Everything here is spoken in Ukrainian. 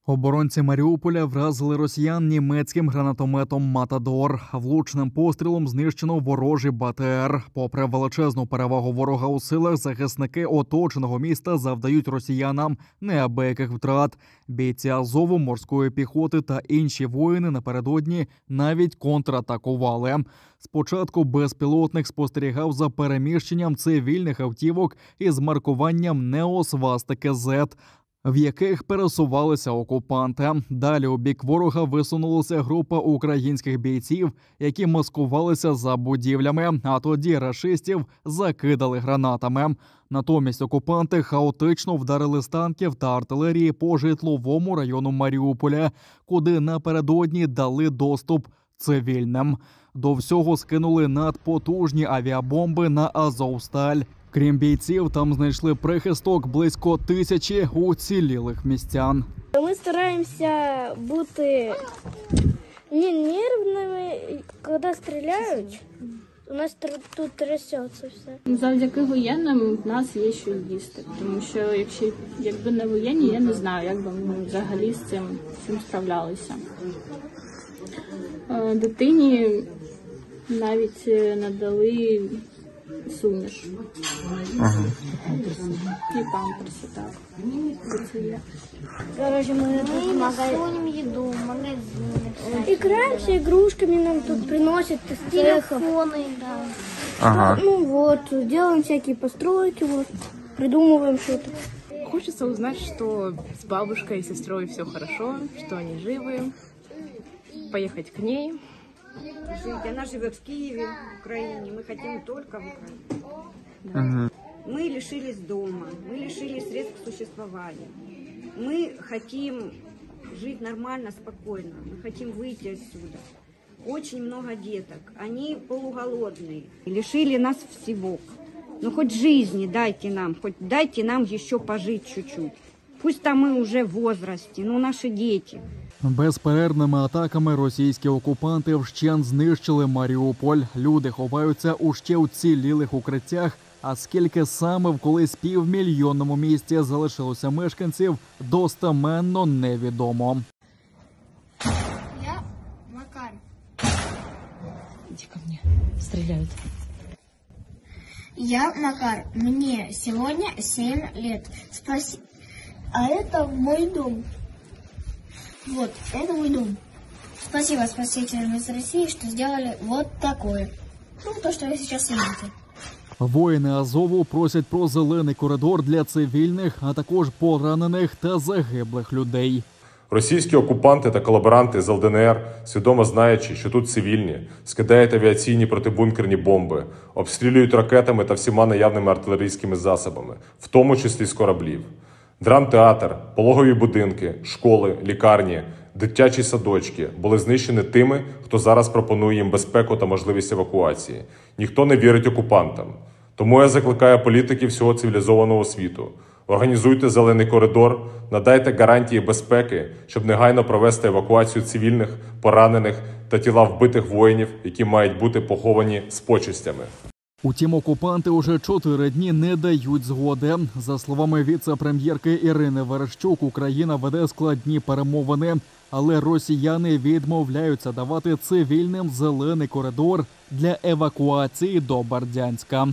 Оборонці Маріуполя вразили росіян німецьким гранатометом «Матадор». Влучним пострілом знищено ворожий БТР. Попри величезну перевагу ворога у силах, захисники оточеного міста завдають росіянам неабияких втрат. Бійці Азову, морської піхоти та інші воїни напередодні навіть контратакували. Спочатку безпілотник спостерігав за переміщенням цивільних автівок із маркуванням неосвастики «Z», в яких пересувалися окупанти. Далі у бік ворога висунулася група українських бійців, які маскувалися за будівлями, а тоді рашистів закидали гранатами. Натомість окупанти хаотично вдарили з танків та артилерії по житловому району Маріуполя, куди напередодні дали доступ цивільним. До всього скинули надпотужні авіабомби на Азовсталь. Крім бійців, там знайшли прихисток близько 1000 уцілілих містян. Ми стараємося бути не нервними, коли стріляють. У нас тут трясеться все. Завдяки воєнним в нас є що їсти, тому що якби не воєнні, я не знаю, як би ми взагалі з цим справлялися. Дитині навіть надали суміш. І памперси, так. Короче, мы тут магазин еду, магазин. Играемся игрушками, нам тут приносят телефоны, да. Ага. Ну вот, делаем всякие постройки, вот, придумываем что-то. Хочется узнать, что с бабушкой и сестрой все хорошо, что они живы, поехать к ней. Она живет в Киеве, в Украине. Мы хотим только в Украине. Да. Мы лишились дома, мы лишились средств к существованию. Мы хотим жить нормально, спокойно. Мы хотим выйти отсюда. Очень много деток. Они полуголодные. Лишили нас всего. Ну хоть жизни дайте нам, хоть дайте нам еще пожить чуть-чуть. Пусть там мы уже в возрасте, но наши дети. Безперервними атаками російські окупанти вщент знищили Маріуполь. Люди ховаються у ще уцілілих укриттях, а скільки саме в колись півмільйонному місті залишилося мешканців, достеменно невідомо. Я Макар. Иди ко мне, стреляют. Я Макар, мне сегодня 7 лет. Спасибо. А это мой дом. Вот, это мой дом. Спасибо спасителям из России, что сделали вот такое. Ну, то, что вы сейчас видите. Воїни Азову просять про зелений коридор для цивільних, а також поранених та загиблих людей. Російські окупанти та колаборанти з ЛДНР, свідомо знаючи, що тут цивільні, скидають авіаційні протибункерні бомби, обстрілюють ракетами та всіма наявними артилерійськими засобами, в тому числі з кораблів. Драмтеатр, пологові будинки, школи, лікарні, дитячі садочки були знищені тими, хто зараз пропонує їм безпеку та можливість евакуації. Ніхто не вірить окупантам. Тому я закликаю політиків всього цивілізованого світу. Організуйте зелений коридор, надайте гарантії безпеки, щоб негайно провести евакуацію цивільних, поранених та тіла вбитих воїнів, які мають бути поховані з почестями. Утім, окупанти уже 4 дні не дають згоди. За словами віце-прем'єрки Ірини Верещук, Україна веде складні перемовини, але росіяни відмовляються давати цивільним зелений коридор для евакуації до Бердянська.